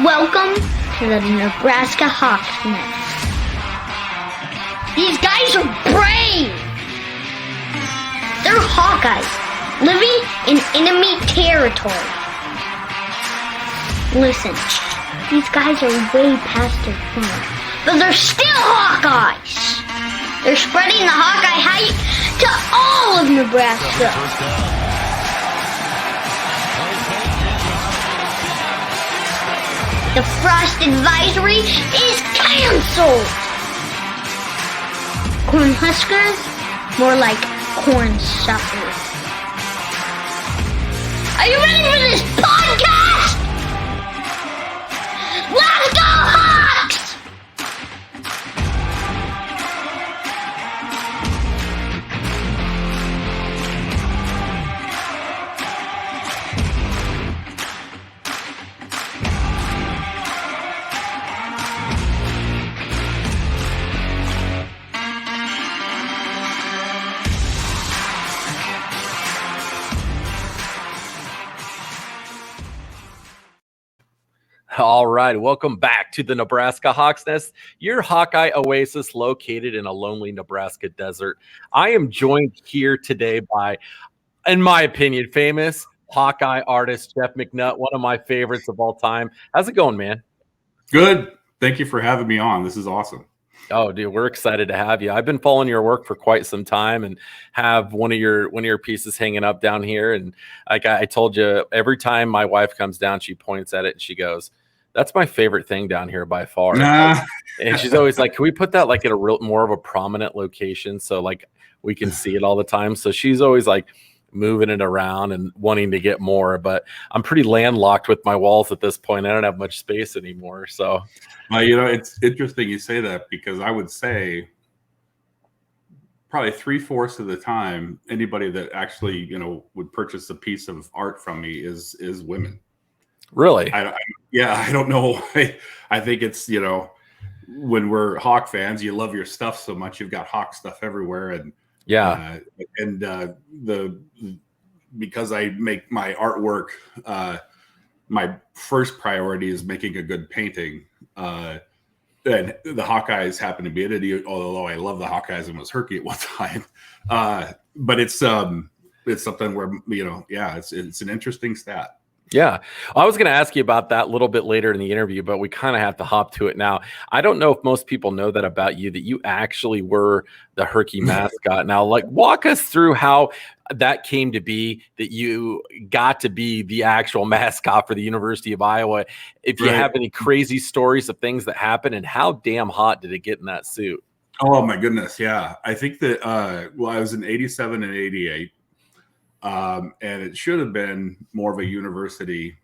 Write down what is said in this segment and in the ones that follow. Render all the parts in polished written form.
Welcome to the Nebraska Hawkeyes. These guys are brave! They're Hawkeyes, living in enemy territory. Listen, these guys are way past their prime, but they're still Hawkeyes! They're spreading the Hawkeye hype to all of Nebraska. The frost advisory is canceled! Corn huskers? More like corn suckers. Are you ready for this podcast? Let's go Hawks! All right, welcome back to the Nebraska Hawk's Nest, your Hawkeye oasis located in a lonely Nebraska desert. I am joined here today by, in my opinion, famous Hawkeye artist Jeff McNutt, one of my favorites of all time. How's it going, man? Good. Thank you for having me on. This is awesome. Oh, dude, we're excited to have you. I've been following your work for quite some time and have one of your pieces hanging up down here. And like I told you, every time my wife comes down, she points at it and she goes, "That's my favorite thing down here by far." Nah. And she's always like, "Can we put that like at a real more of a prominent location so like we can see it all the time?" So she's always like moving it around and wanting to get more. But I'm pretty landlocked with my walls at this point. I don't have much space anymore. So, Well, you know, it's interesting you say that because I would say probably 3/4 of the time, anybody that actually, you know, would purchase a piece of art from me is women. really, I don't know. I think it's, you know, when we're Hawk fans, you love your stuff so much. You've got Hawk stuff everywhere. And yeah, because I make my artwork, my first priority is making a good painting. And the Hawkeyes happen to be in it, although I love the Hawkeyes and was Herky at one time. But it's something where, you know, yeah, it's an interesting stat. yeah. I was going to ask you about that a little bit later in the interview, but we kind of have to hop to it now. I don't know if most people know that about you, that you actually were the Herky mascot. Now, like, walk us through how that came to be, that you got to be the actual mascot for the University of Iowa. If you have any crazy stories of things that happened, and how damn hot did it get in that suit? Oh my goodness. Yeah. I think that, I was in 87 and 88. And it should have been more of a university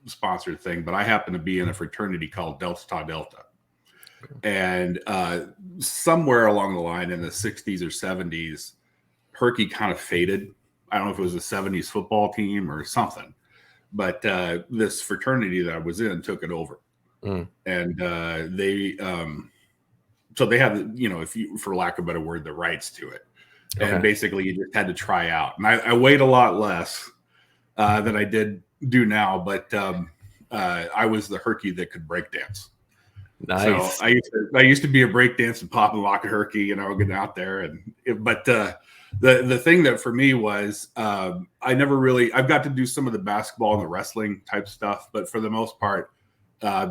sponsored thing, but I happen to be in a fraternity called Delta Tau Delta. And somewhere along the line in the 60s or 70s, Herky kind of faded. I don't know if it was a 70s football team or something, but this fraternity that I was in took it over. And so they have, you know, if you, for lack of a better word, the rights to it. And basically you just had to try out. And I weighed a lot less than I do now, but I was the Herky that could break dance. Nice. So I used to be a break dance and pop and lock a Herky, you know, getting out there. But the thing that for me was I've got to do some of the basketball and the wrestling type stuff, but for the most part,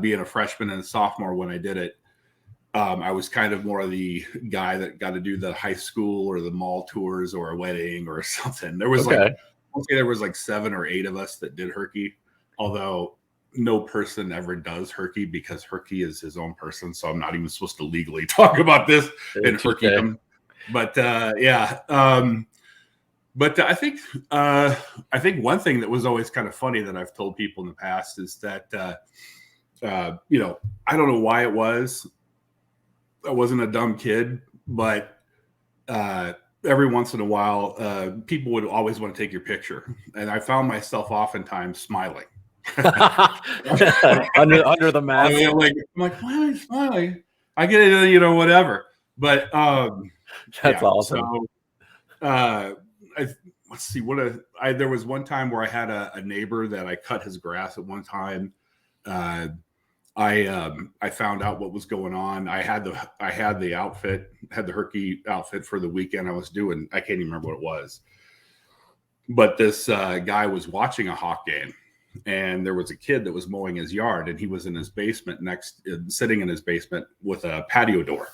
being a freshman and a sophomore when I did it, I was kind of more of the guy that got to do the high school or the mall tours or a wedding or something. There was like 7 or 8 of us that did Herky, although no person ever does Herky because Herky is his own person. So I'm not even supposed to legally talk about this in Herkydom. But but I think one thing that was always kind of funny that I've told people in the past is that you know, I don't know why it was. I wasn't a dumb kid, but every once in a while, people would always want to take your picture. And I found myself oftentimes smiling. under the mask. I'm like, why am I smiling? I get it, you know, whatever. But that's awesome. So, let's see. There was one time where I had a neighbor that I cut his grass at one time. I found out what was going on. I had the outfit, had the Herky outfit for the weekend I was doing. I can't even remember what it was, but this guy was watching a Hawk game, and there was a kid that was mowing his yard, and he was in his basement sitting in his basement with a patio door.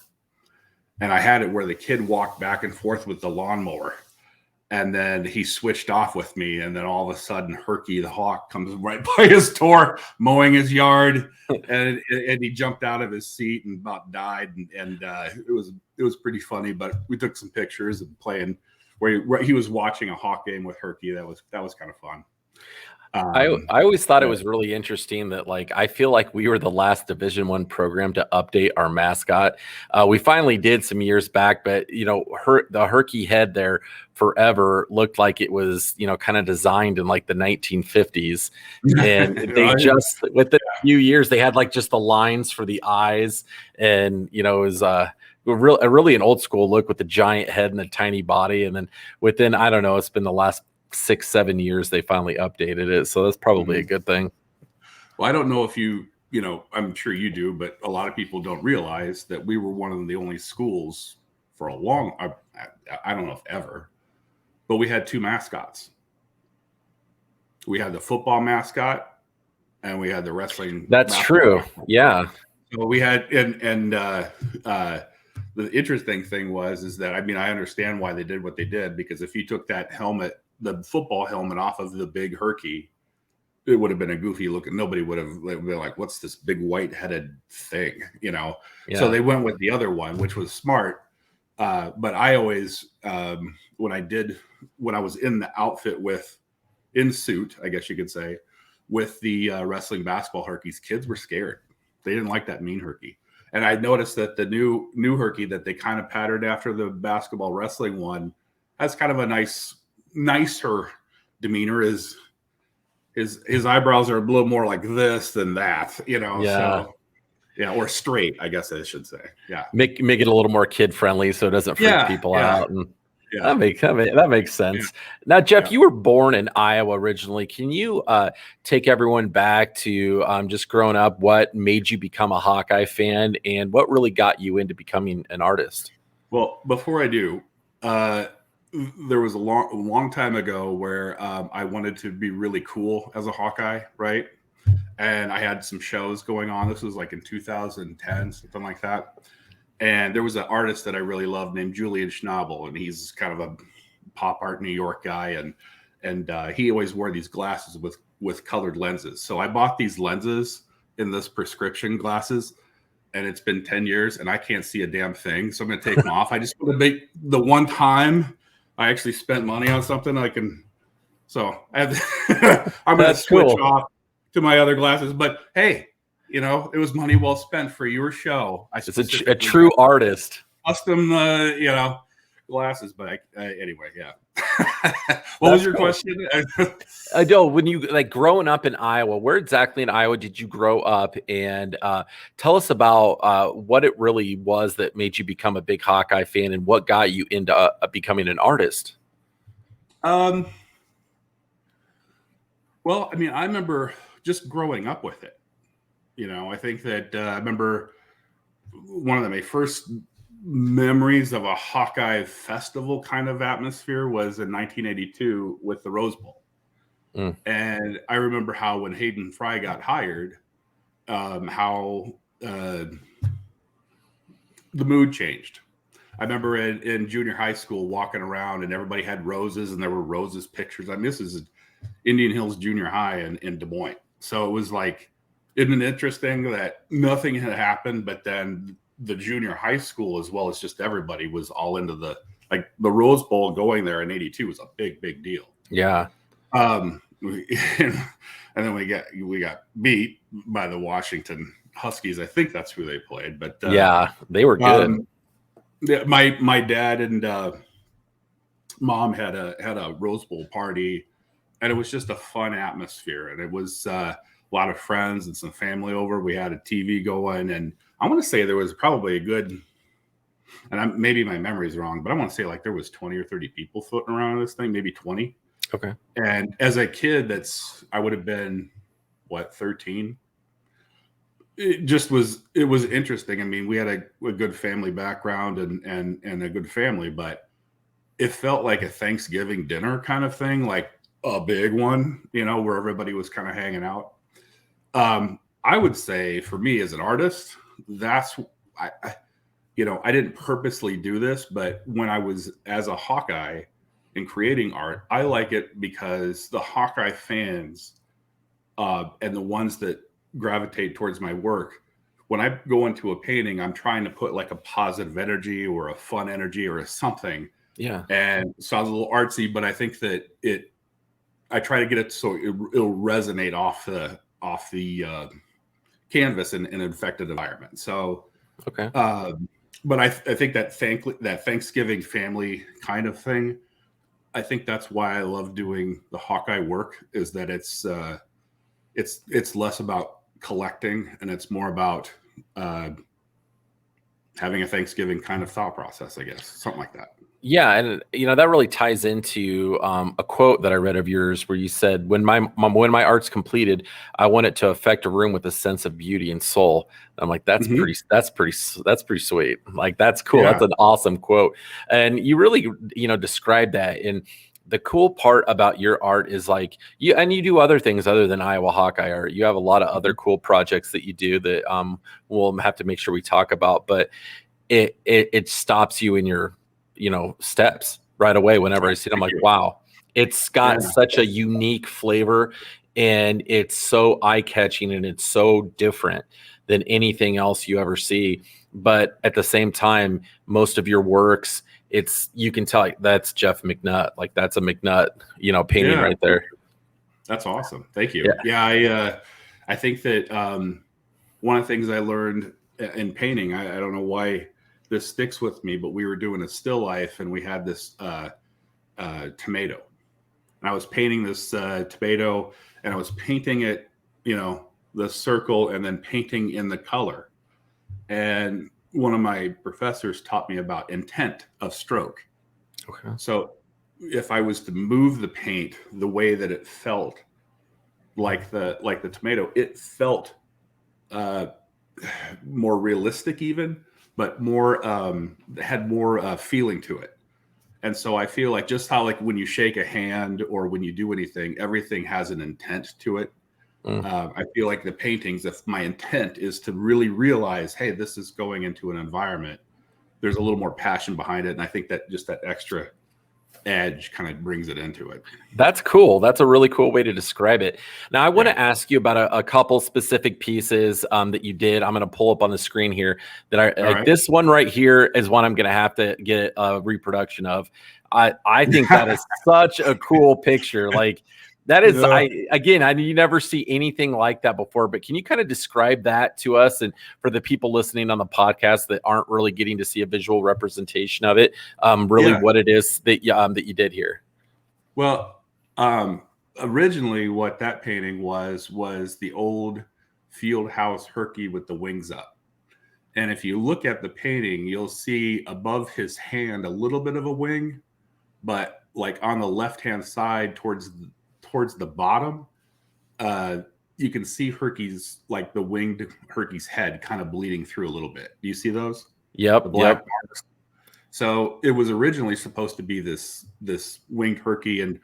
And I had it where the kid walked back and forth with the lawnmower. And then he switched off with me. And then all of a sudden, Herky the Hawk comes right by his door, mowing his yard. And he jumped out of his seat and about died. And it was pretty funny. But we took some pictures and playing where he was watching a Hawk game with Herky. That was kind of fun. I always thought it was really interesting that, like, I feel like we were the last Division I program to update our mascot. We finally did some years back, but the Herky head there forever looked like it was kind of designed in like the 1950s, and they just within a few years they had like just the lines for the eyes, and it was really an old school look with the giant head and the tiny body, and then within, I don't know, it's been the last 6-7 years they finally updated it, so that's probably a good thing. Well, I don't know if I'm sure you do, but a lot of people don't realize that we were one of the only schools for a long, I don't know if ever, but we had 2 mascots. We had the football mascot and we had the wrestling. That's true. Yeah. So we had, and the interesting thing is that, I mean, I understand why they did what they did, because if you took that helmet, the football helmet, off of the big Herky, it would have been a goofy looking. Nobody would have been like, what's this big white headed thing? Yeah. So they went with the other one, which was smart. But I always, when I was in the outfit in suit, I guess you could say, with the wrestling basketball Herkies, kids were scared. They didn't like that mean Herky. And I noticed that the new Herky that they kind of patterned after the basketball wrestling one has kind of a nicer demeanor. His eyebrows are a little more like this than that, So, or straight, I guess I should say. Yeah, make it a little more kid friendly so it doesn't freak people out. And that makes sense. Now, Jeff, you were born in Iowa originally. Can you take everyone back to just growing up? What made you become a Hawkeye fan, and what really got you into becoming an artist? Well, before I do, there was a long time ago where I wanted to be really cool as a Hawkeye, right? And I had some shows going on. This was like in 2010, something like that. And there was an artist that I really loved named Julian Schnabel, and he's kind of a pop art New York guy, and he always wore these glasses with colored lenses. So I bought these lenses in this prescription glasses, and it's been 10 years, and I can't see a damn thing. So I'm going to take them off. I just want to make the one time I actually spent money on something I can. So I'm going to switch off to my other glasses. But hey, it was money well spent for your show. It's a true artist. Custom, glasses. But anyway, yeah. What was your question? I know, when you growing up in Iowa, where exactly in Iowa did you grow up? And tell us about what it really was that made you become a big Hawkeye fan, and what got you into becoming an artist. Well, I mean, I remember just growing up with it. I think that I remember one of my first memories of a Hawkeye festival kind of atmosphere was in 1982 with the Rose Bowl. And I remember how when Hayden Fry got hired, how the mood changed. I remember in junior high school walking around and everybody had roses, and there were roses pictures. I mean, this is Indian Hills Junior High in Des Moines. So it was like, isn't it interesting that nothing had happened, but then the junior high school, as well as just everybody, was all into the Rose Bowl. Going there in 82 was a big deal. Yeah. And then we got beat by the Washington Huskies. I think that's who they played, but they were good. My dad and mom had a Rose Bowl party, and it was just a fun atmosphere. And it was a lot of friends and some family over. We had a TV going, and I want to say there was probably a good, and maybe my memory is wrong, but I want to say there was 20 or 30 people floating around this thing, maybe 20. Okay. And as a kid, I would have been 13. it was interesting. I mean, we had a good family background and a good family, but it felt like a Thanksgiving dinner kind of thing, like a big one, where everybody was kind of hanging out. I would say for me as an artist, that's I I didn't purposely do this, but when I was as a Hawkeye and creating art, I like it because the Hawkeye fans and the ones that gravitate towards my work, when I go into a painting, I'm trying to put like a positive energy or a fun energy or a something. Yeah. And it sounds a little artsy, but I think that I try to get it so it'll resonate off the canvas in an affected environment. So, Okay. but I think that Thanksgiving family kind of thing, I think that's why I love doing the Hawkeye work, is that it's less about collecting and it's more about having a Thanksgiving kind of thought process, I guess, something like that. Yeah, and that really ties into a quote that I read of yours, where you said, "When my art's completed, I want it to affect a room with a sense of beauty and soul." I'm like, that's pretty sweet. Like, that's cool. Yeah. That's an awesome quote, and you really describe that. And the cool part about your art is like you do other things other than Iowa Hawkeye art. You have a lot of other cool projects that you do that we'll have to make sure we talk about, but it stops you in your steps right away. Whenever I see it, I'm like, wow, it's got such a unique flavor and it's so eye-catching and it's so different than anything else you ever see. But at the same time, most of your works, you can tell, like, that's Jeff McNutt. Like, that's a McNutt, painting right there. That's awesome. Thank you. Yeah, I think that one of the things I learned in painting, I don't know why this sticks with me, but we were doing a still life and we had this tomato. And I was painting this tomato and I was painting it, the circle, and then painting in the color. And one of my professors taught me about intent of stroke. Okay. So if I was to move the paint the way that it felt, like the tomato, it felt more realistic even, but more had more feeling to it. And so I feel like just how, like, when you shake a hand or when you do anything, everything has an intent to it. I feel like the paintings, if my intent is to really realize, hey, this is going into an environment, there's a little more passion behind it. And I think that just that extra edge kind of brings it into it. That's cool. That's a really cool way to describe it. Now, I want to ask you about a couple specific pieces that you did. I'm going to pull up on the screen here that this one right here is one I'm going to have to get a reproduction of. I think that is such a cool picture. Like, that is, you never see anything like that before, but can you kind of describe that to us and for the people listening on the podcast that aren't really getting to see a visual representation of it, what it is that you did here? Well, originally what that painting was the old field house Herky with the wings up. And if you look at the painting, you'll see above his hand a little bit of a wing, but like on the left-hand side towards the bottom, you can see Herky's, like the winged Herky's head kind of bleeding through a little bit. Do you see those? Yep. The black marks. So it was originally supposed to be this winged Herky. And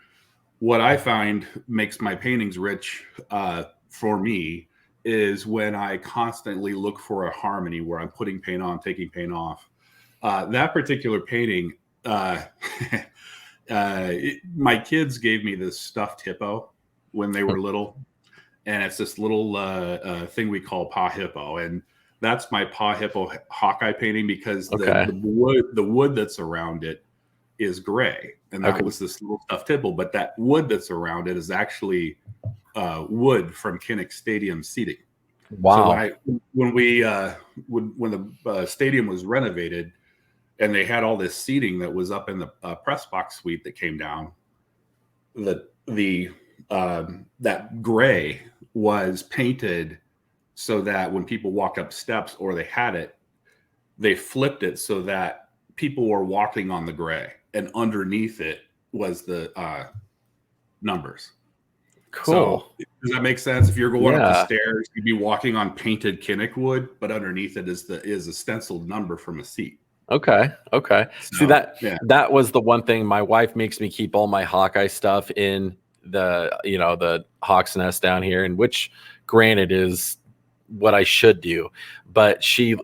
what I find makes my paintings rich for me is when I constantly look for a harmony where I'm putting paint on, taking paint off. That particular painting, my kids gave me this stuffed hippo when they were little, and it's this little thing we call paw hippo, and that's my paw hippo Hawkeye painting because the wood that's around it is gray, and that was this little stuffed hippo, but that wood that's around it is actually wood from Kinnick Stadium seating. Wow! So when the stadium was renovated, and they had all this seating that was up in the press box suite that came down, that gray was painted so that when people walked up steps or they flipped it so that people were walking on the gray, and underneath it was the numbers. Cool. So does that make sense? If you're going up the Yeah. stairs, you'd be walking on painted kinnick wood, but underneath it is a stenciled number from a seat. Okay. See, So yeah. that was the one thing. My wife makes me keep all my Hawkeye stuff in the Hawk's Nest down here, and which granted is what I should do. But she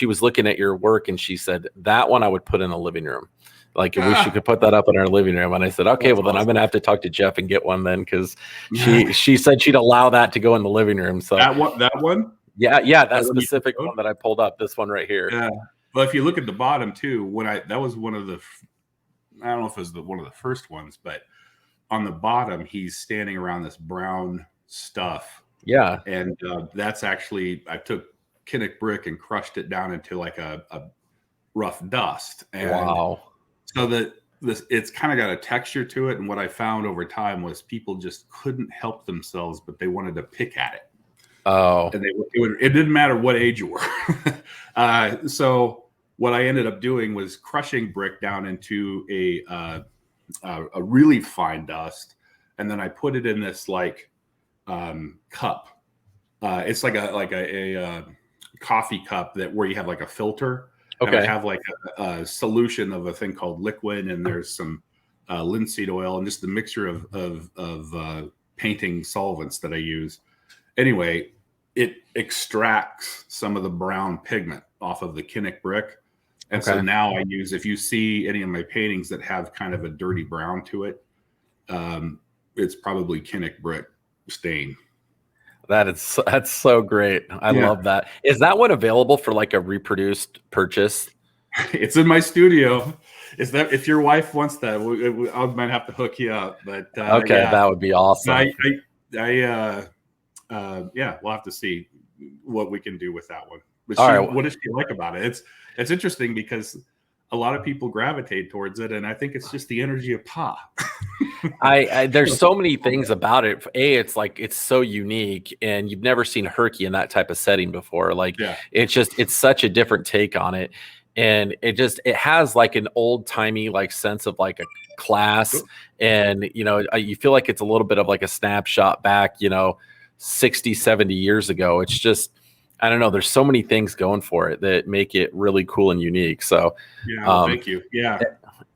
was looking at your work and she said that one I would put in the living room. Like if she could put that up in our living room. And I said, okay, That's well then I'm awesome. gonna have to talk to Jeff and get one then, because she said she'd allow that to go in the living room. So that one? Yeah, that specific one that I pulled up, this one right here. Yeah. Well, if you look at the bottom too, that was one of the, I don't know if it was one of the first ones, but on the bottom, he's standing around this brown stuff. Yeah. And that's actually, I took kinnick brick and crushed it down into like a rough dust. And wow. So that it's kind of got a texture to it. And what I found over time was people just couldn't help themselves, but they wanted to pick at it. Oh. And it didn't matter what age you were. So what I ended up doing was crushing brick down into a really fine dust, and then I put it in this like cup. It's like a coffee cup where you have like a filter. Okay. And I have like a solution of a thing called liquid, and there's some linseed oil and just a mixture of painting solvents that I use. Anyway, it extracts some of the brown pigment off of the kinnick brick. And so now I use, if you see any of my paintings that have kind of a dirty brown to it, it's probably kinnick brick stain. That's so great. I love that. Is that one available for like a reproduced purchase? It's in my studio. Is that, if your wife wants that, I might have to hook you up. But that would be awesome. We'll have to see what we can do with that one. But what does she like about it? It's interesting because a lot of people gravitate towards it, and I think it's just the energy of Pa. There's so many things about it. It's like it's so unique, and you've never seen Herky in that type of setting before. Like it's such a different take on it, and it has like an old timey like sense of like a class, and you feel like it's a little bit of like a snapshot back 60, 70 years ago. It's just, I don't know. There's so many things going for it that make it really cool and unique. So, thank you. Yeah.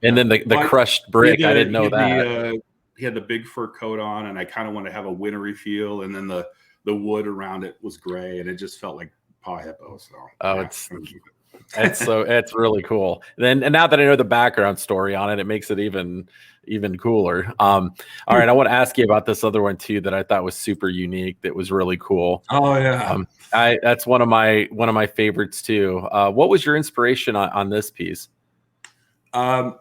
And then the crushed brick, I didn't know that. He had the big fur coat on, and I kind of wanted to have a wintry feel. And then the wood around it was gray, and it just felt like Pa Hippo. So, it's really cool. And now that I know the background story on it, it makes it even cooler. All right, I want to ask you about this other one too that I thought was super unique. That was really cool. Oh yeah, that's one of my favorites too. What was your inspiration on this piece? That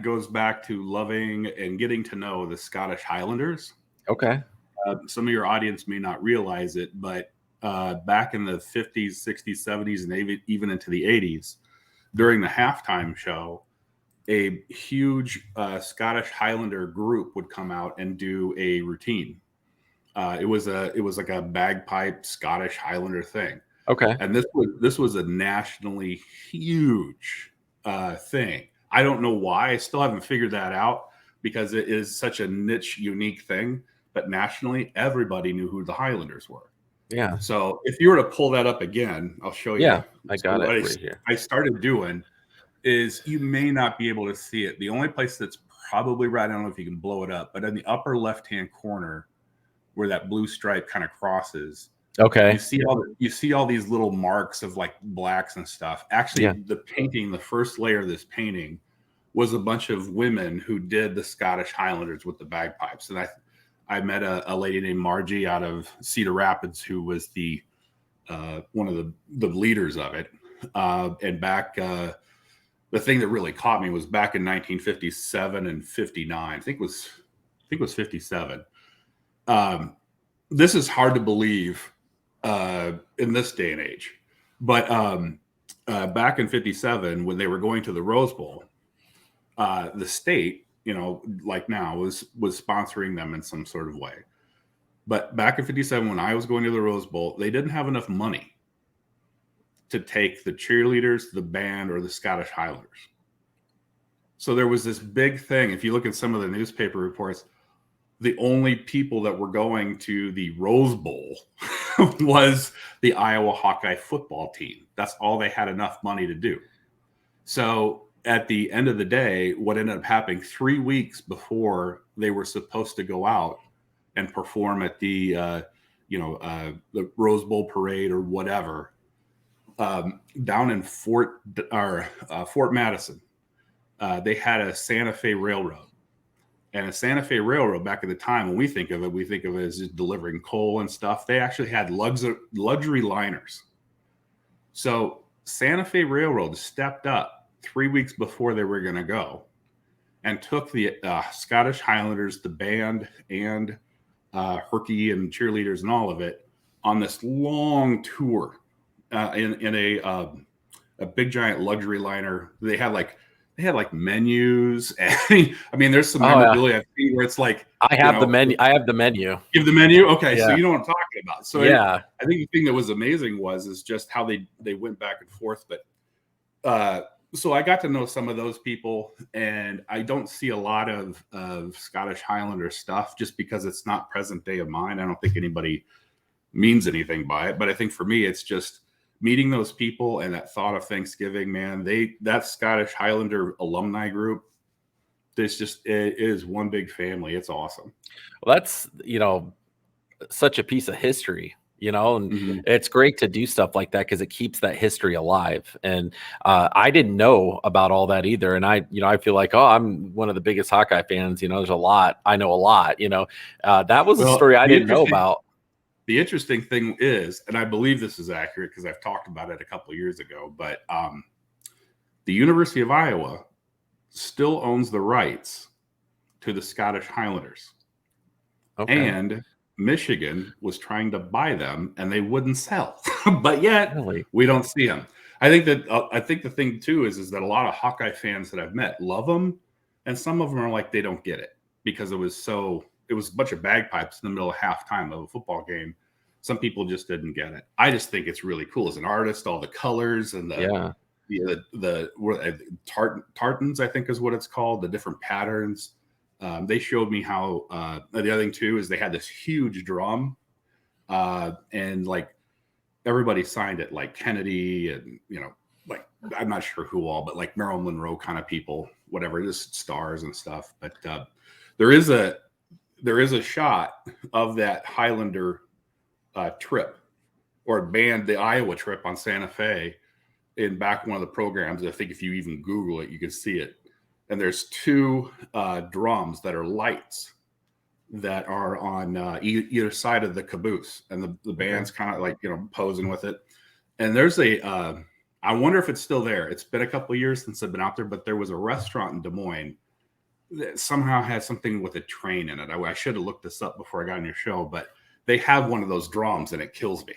goes back to loving and getting to know the Scottish Highlanders. Okay. Some of your audience may not realize it, but back in the 50s, 60s, 70s, and even into the 80s, during the halftime show, a huge Scottish Highlander group would come out and do a routine. It was like a bagpipe Scottish Highlander thing. Okay. And this was a nationally huge thing. I don't know why. I still haven't figured that out, because it is such a niche, unique thing. But nationally, everybody knew who the Highlanders were. Yeah. So if you were to pull that up again, I'll show you. Yeah, I got it right here. I started doing is, you may not be able to see it. The only place that's probably right, I don't know if you can blow it up, but in the upper left-hand corner where that blue stripe kind of crosses. Okay. You see all these little marks of like blacks and stuff. Actually, the first layer of this painting was a bunch of women who did the Scottish Highlanders with the bagpipes. And I met a lady named Margie out of Cedar Rapids, who was the one of the leaders of it. And back, the thing that really caught me was back in 1957 and 59. I think it was 57. This is hard to believe in this day and age, but back in 57, when they were going to the Rose Bowl, the state, like now, was sponsoring them in some sort of way. But back in 57, when I was going to the Rose Bowl, they didn't have enough money to take the cheerleaders, the band, or the Scottish Highlanders. So there was this big thing. If you look at some of the newspaper reports, the only people that were going to the Rose Bowl was the Iowa Hawkeye football team. That's all they had enough money to do. So at the end of the day, what ended up happening 3 weeks before they were supposed to go out and perform at the Rose Bowl parade or whatever, down in Fort Madison, they had a Santa Fe Railroad. And a Santa Fe Railroad, back at the time, when we think of it as just delivering coal and stuff. They actually had luxury liners. So Santa Fe Railroad stepped up 3 weeks before they were going to go and took the Scottish Highlanders, the band, and Herky and cheerleaders and all of it on this long tour in a big giant luxury liner. They had like menus, and I mean, there's some memorabilia where it's like I have the menu. I have the menu. You have the menu, okay? Yeah. So you know what I'm talking about. So yeah, I think the thing that was amazing is just how they went back and forth. But so I got to know some of those people, and I don't see a lot of Scottish Highlander stuff just because it's not present day of mine. I don't think anybody means anything by it, but I think for me, it's just meeting those people and that thought of Thanksgiving, man. That Scottish Highlander alumni group, it is one big family. It's awesome. Well, that's such a piece of history, and it's great to do stuff like that because it keeps that history alive. And I didn't know about all that either. And I feel like, I'm one of the biggest Hawkeye fans. There's a lot. I know a lot. That was a story I didn't know about. The interesting thing is, and I believe this is accurate because I've talked about it a couple of years ago, but the University of Iowa still owns the rights to the Scottish Highlanders. Okay. And Michigan was trying to buy them and they wouldn't sell. But yet we don't see them. I think the thing too is that a lot of Hawkeye fans that I've met love them, and some of them are like, they don't get it because it was a bunch of bagpipes in the middle of halftime of a football game. Some people just didn't get it. I just think it's really cool as an artist, all the colors and the tartans, I think is what it's called, the different patterns. They showed me how the other thing too is they had this huge drum and like everybody signed it, like Kennedy and like I'm not sure who all, but like Marilyn Monroe kind of people, whatever, just stars and stuff. But there is a shot of that Highlander trip or band, the Iowa trip on Santa Fe in back one of the programs. I think if you even Google it, you can see it. And there's two drums that are lights that are on either side of the caboose. And the band's kind of like, posing with it. And there's I wonder if it's still there. It's been a couple of years since I've been out there, but there was a restaurant in Des Moines that somehow has something with a train in it. I should have looked this up before I got on your show, but they have one of those drums and it kills me.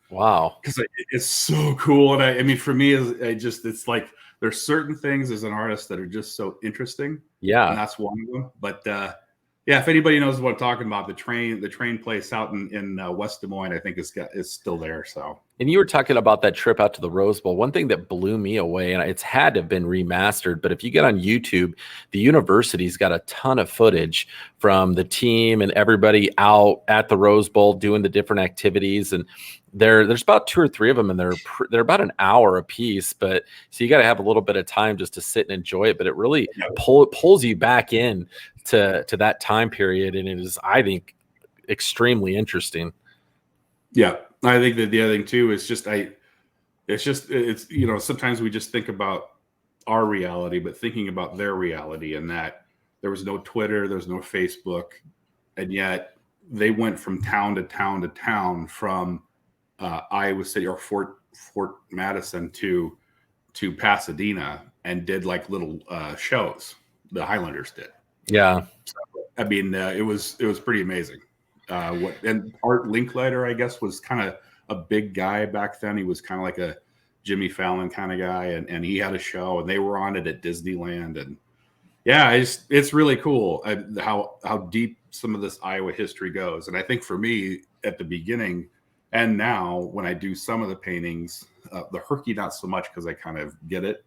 Wow. Because it's so cool. And I mean, for me, it's like there's certain things as an artist that are just so interesting. Yeah. And that's one of them. But yeah, if anybody knows what I'm talking about, the train place out in West Des Moines, I think is still there. So. And you were talking about that trip out to the Rose Bowl. One thing that blew me away, and it's had to have been remastered, but if you get on YouTube, the university's got a ton of footage from the team and everybody out at the Rose Bowl doing the different activities. And there's about 2 or 3 of them, and they're about an hour a piece. But so you got to have a little bit of time just to sit and enjoy it. But it really pulls you back in to that time period, and it is, I think, extremely interesting. Yeah. I think that the other thing too is it's sometimes we just think about our reality, but thinking about their reality, and that there was no Twitter, there's no Facebook, and yet they went from town to town to town, from Iowa City or Fort Madison to Pasadena, and did like little shows. The Highlanders did. Yeah. So, I mean, it was pretty amazing. And Art Linkletter, I guess, was kind of a big guy back then. He was kind of like a Jimmy Fallon kind of guy, and he had a show, and they were on it at Disneyland. And yeah, it's really cool how deep some of this Iowa history goes. And I think for me at the beginning and now when I do some of the paintings, the Herky not so much because I kind of get it.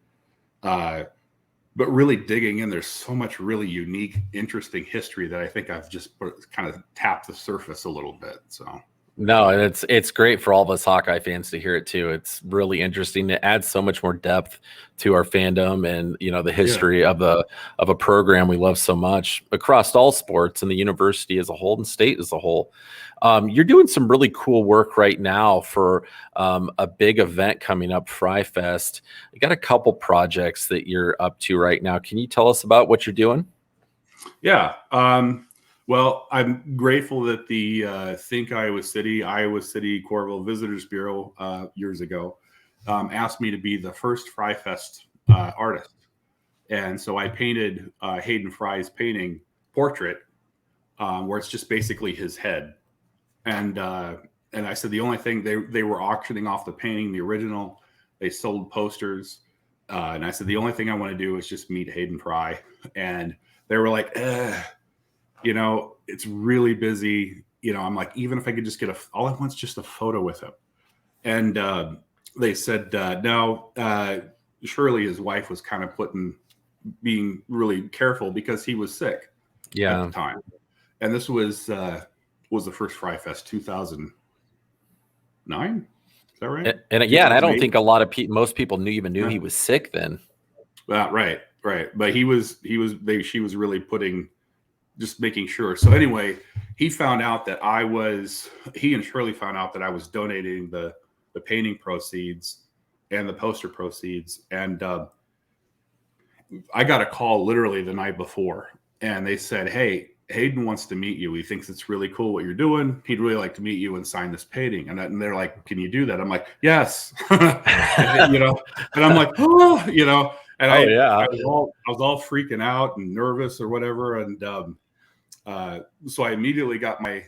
But but really digging in, there's so much really unique, interesting history that I think I've just kind of tapped the surface a little bit. So. No, and it's great for all of us Hawkeye fans to hear it too. It's really interesting. It adds so much more depth to our fandom and the history of a program we love so much across all sports and the university as a whole and state as a whole. You're doing some really cool work right now for a big event coming up, Fry Fest. You got a couple projects that you're up to right now. Can you tell us about what you're doing? Yeah. Well, I'm grateful that the Think Iowa City Coralville Visitors Bureau years ago asked me to be the first Fry Fest artist. And so I painted Hayden Fry's painting portrait where it's just basically his head. And I said the only thing, they were auctioning off the painting, the original. They sold posters. And I said the only thing I want to do is just meet Hayden Fry. And they were like, it's really busy. I'm like, even if I could just get all I want is just a photo with him. And they said, no, Shirley, his wife, was kind of being really careful because he was sick at the time. And this was the first Fry Fest, 2009. Is that right? And I don't think most people knew he was sick then. Right. But she was really just making sure. So anyway, he and Shirley found out that I was donating the painting proceeds and the poster proceeds. And I got a call literally the night before, and they said, "Hey, Hayden wants to meet you. He thinks it's really cool what you're doing. He'd really like to meet you and sign this painting." And they're like, "Can you do that?" I'm like, "Yes." and I'm like, "Oh," and I was all freaking out and nervous or whatever. And so I immediately got my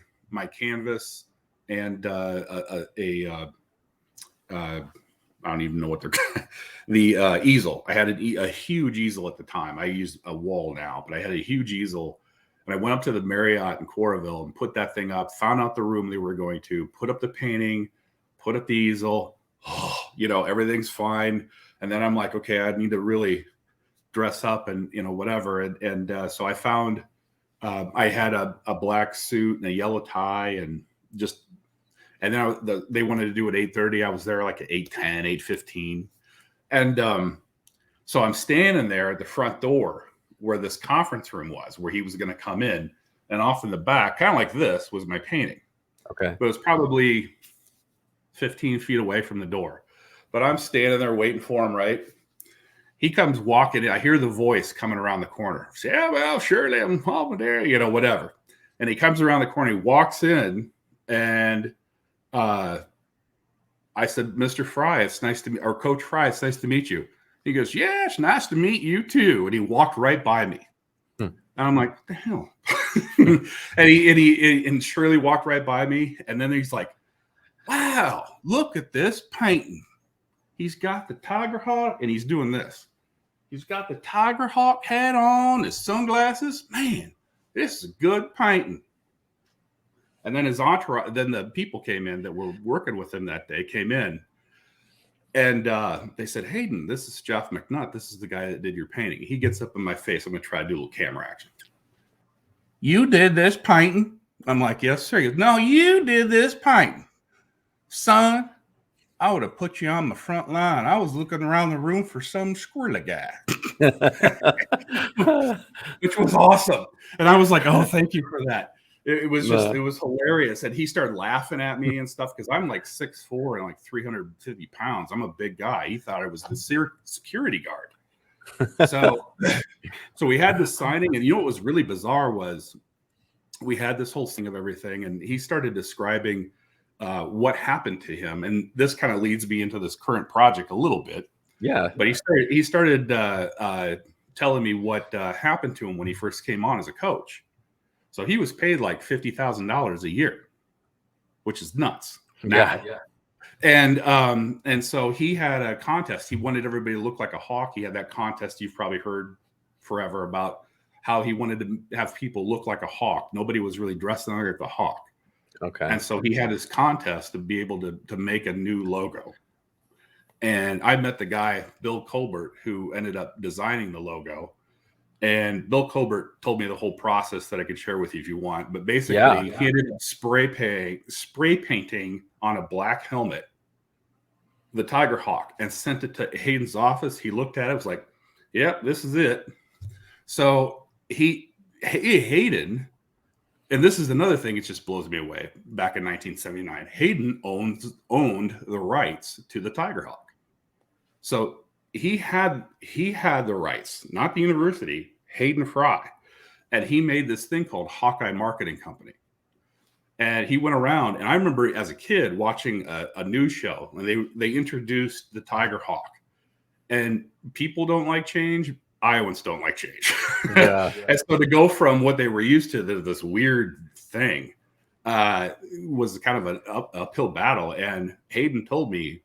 canvas and I don't even know what they're the easel. I had a huge easel at the time. I use a wall now, but I had a huge easel. And I went up to the Marriott in Coralville and put that thing up, found out the room they were going to, put up the painting, put up the easel. Everything's fine. And then I'm like, okay, I need to really dress up and, whatever. And so I found, I had a black suit and a yellow tie and then they wanted to do it at 8:30. I was there like at 8:10, 8:15. And so I'm standing there at the front door where this conference room was, where he was going to come in. And off in the back, kind of like this, was my painting. Okay. But it was probably 15 feet away from the door. But I'm standing there waiting for him, right? He comes walking in. I hear the voice coming around the corner. I say, "Yeah, well, surely I'm over there," whatever. And he comes around the corner. He walks in, and I said, "Mr. Fry, it's nice to meet," or "Coach Fry, it's nice to meet you." He goes, "Yeah, it's nice to meet you too." And he walked right by me. And I'm like, "What the hell?" and Shirley walked right by me. And then he's like, "Wow, look at this painting. He's got the Tiger Hawk," and he's doing this. He's got the Tiger Hawk hat on, his sunglasses. "Man, this is a good painting." And then his entourage, then the people came in that were working with him that day, came in. And they said, "Hayden, this is Jeff McNutt. This is the guy that did your painting." He gets up in my face. I'm going to try to do a little camera action. "You did this painting?" I'm like, "Yes, sir." He goes, "No, you did this painting. Son, I would have put you on the front line. I was looking around the room for some squirrely guy." Which was awesome. And I was like, "Oh, thank you for that." It was hilarious. And he started laughing at me and stuff because I'm like 6'4" and like 350 pounds. I'm a big guy. He thought I was the security guard. So we had this signing, and what was really bizarre was we had this whole thing of everything, and he started describing what happened to him. And this kind of leads me into this current project a little bit. Yeah. But he started telling me what happened to him when he first came on as a coach. So he was paid like $50,000 a year, which is nuts. Yeah. And so he had a contest. He wanted everybody to look like a hawk. He had that contest you've probably heard forever about how he wanted to have people look like a hawk. Nobody was really dressing like the hawk. Okay. And so he had his contest to be able to make a new logo. And I met the guy, Bill Colbert, who ended up designing the logo. And Bill Colbert told me the whole process that I could share with you if you want. But basically, he ended up spray painting on a black helmet the Tiger Hawk and sent it to Hayden's office. He looked at it, was like, "Yep, this is it." So Hayden, and this is another thing, it just blows me away. Back in 1979, Hayden owned the rights to the Tiger Hawk. So he had the rights, not the university, Hayden Fry. And he made this thing called Hawkeye Marketing Company. And he went around, and I remember as a kid watching a news show, and they introduced the Tiger Hawk. And people don't like change. Iowans don't like change. Yeah. And so to go from what they were used to this weird thing was kind of an uphill battle. And Hayden told me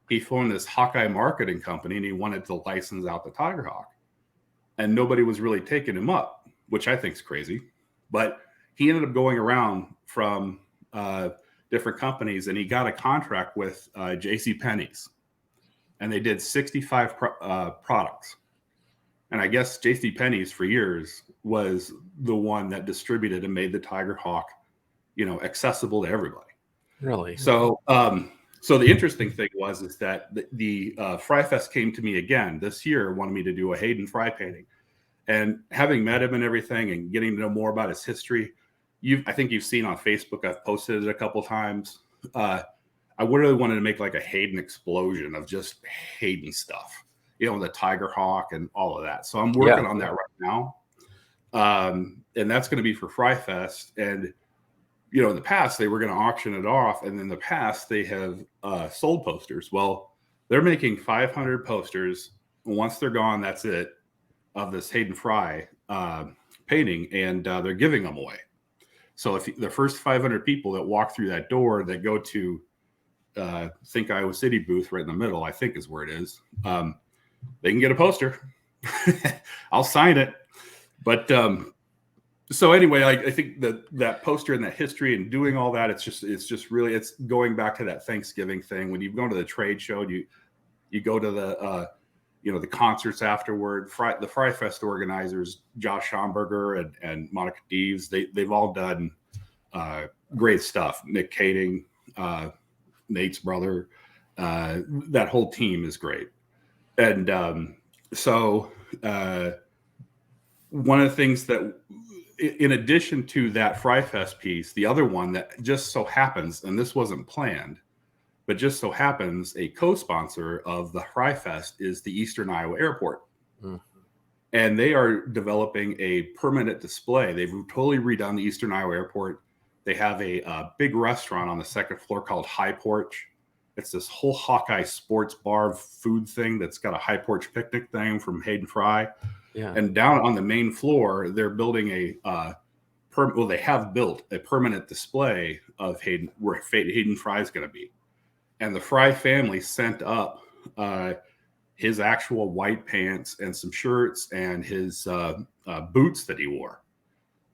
he formed this Hawkeye Marketing Company, and he wanted to license out the Tiger Hawk. And nobody was really taking him up, which I think is crazy. But he ended up going around from different companies, and he got a contract with JCPenney's. And they did 65 products. And I guess JCPenney's for years was the one that distributed and made the Tiger Hawk, accessible to everybody. Really? So, so the interesting thing is that the Fry Fest came to me again this year, wanted me to do a Hayden Fry painting. And having met him and everything and getting to know more about his history, I think you've seen on Facebook, I've posted it a couple times. I really wanted to make like a Hayden explosion of just Hayden stuff, the Tiger Hawk and all of that. So I'm working on that right now. And that's going to be for Fry Fest. And, in the past, they were going to auction it off. And in the past, they have sold posters. Well, they're making 500 posters. Once they're gone, that's it, of this Hayden Fry painting. And they're giving them away. So if the first 500 people that walk through that door that go to Think Iowa City booth right in the middle, I think is where it is, they can get a poster. I'll sign it. But so anyway, I think that poster and that history and doing all that, it's just really, it's going back to that Thanksgiving thing. When you go to the trade show, you go to the the concerts afterward. The Fry Fest organizers, Josh Schomburger and Monica Deves, they've all done great stuff. Nick Kading, Nate's brother, that whole team is great. And so one of the things that, in addition to that Fry Fest piece, the other one that just so happens, and this wasn't planned, but just so happens a co-sponsor of the Fry Fest is the Eastern Iowa Airport. Mm-hmm. And they are developing a permanent display. They've totally redone the Eastern Iowa Airport. They have a big restaurant on the second floor called High Porch. It's this whole Hawkeye sports bar food thing that's got a High Porch picnic thing from Hayden Fry. Yeah. And down on the main floor, they're building they have built a permanent display of Hayden, where Hayden Fry is going to be. And the Fry family sent up his actual white pants and some shirts and his boots that he wore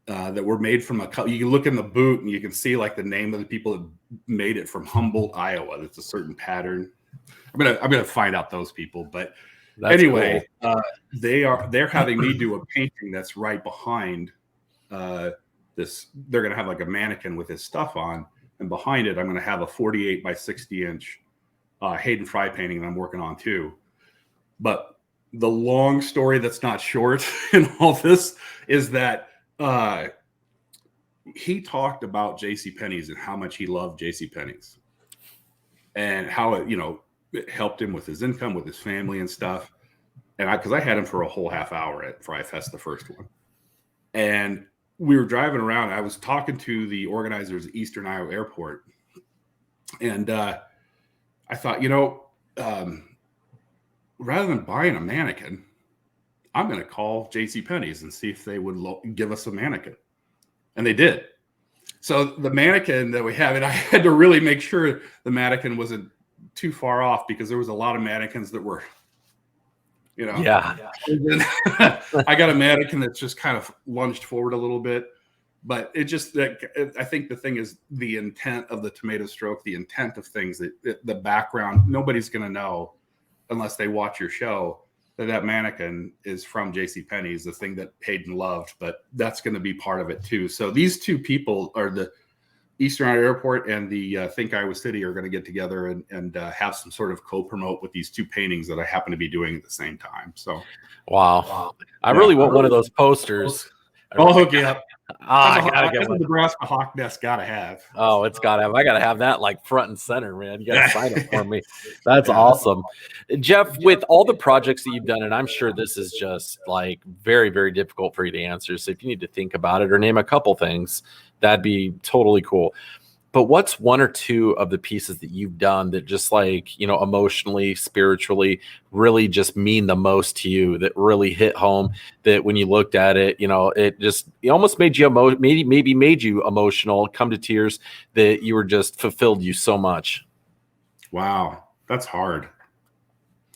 that were made from you can look in the boot and you can see like the name of the people that made it from Humboldt, Iowa. That's a certain pattern. I'm gonna find out those people, but that's anyway, cool. They're having me do a painting that's right behind this. They're gonna have like a mannequin with his stuff on. And behind it, I'm going to have a 48 by 60 inch Hayden Fry painting that I'm working on too. But the long story that's not short in all this is that he talked about JCPenney's and how much he loved JCPenney's and how it helped him with his income, with his family and stuff. And because I had him for a whole half hour at Fry Fest, the first one. And we were driving around. I was talking to the organizers at Eastern Iowa Airport. And I thought, rather than buying a mannequin, I'm going to call JCPenney's and see if they would give us a mannequin. And they did. So the mannequin that we have, and I had to really make sure the mannequin wasn't too far off because there was a lot of mannequins that were, Yeah. I got a mannequin that's just kind of lunged forward a little bit. But I think the thing is the intent of the tomato stroke, the intent of things, the background, nobody's going to know unless they watch your show, that mannequin is from JCPenney's, the thing that Hayden loved, but that's going to be part of it too. So these two people are the Eastern Iowa Airport and the Think Iowa City are going to get together and have some sort of co-promote with these two paintings that I happen to be doing at the same time. So, wow. I really want one of those posters. I'll hook you up. I gotta get That's a one. Nebraska Hawk Nest gotta have. Oh, it's gotta have. I gotta have that like front and center, man. You gotta sign it for me. That's awesome, Jeff. With all the projects that you've done, and I'm sure this is just like very, very difficult for you to answer. So if you need to think about it or name a couple things, that'd be totally cool. But what's one or two of the pieces that you've done that just like, you know, emotionally, spiritually, really just mean the most to you, that really hit home, that when you looked at it, you know, it almost made you maybe made you emotional, come to tears, that you were just fulfilled you so much? Wow, that's hard.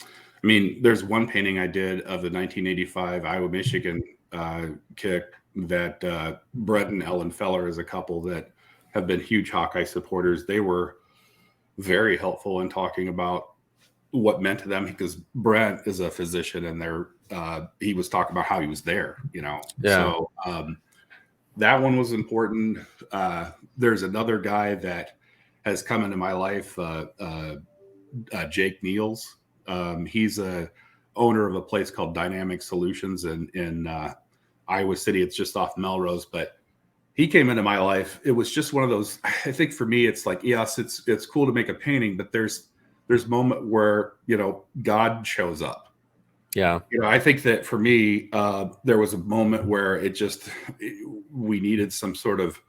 I mean, there's one painting I did of the 1985 Iowa Michigan kick that Brett and Ellen Feller is a couple that have been huge Hawkeye supporters. They were very helpful in talking about what meant to them, because Brett is a physician and he was talking about how he was there, you know? Yeah. So that one was important. There's another guy that has come into my life, Jake Niels. He's a owner of a place called Dynamic Solutions in Iowa City. It's just off Melrose, but he came into my life. It was just one of those, I think for me, it's like, yes, it's cool to make a painting, but there's a moment where, you know, God shows up. Yeah. You know, I think that for me, there was a moment where we needed some sort of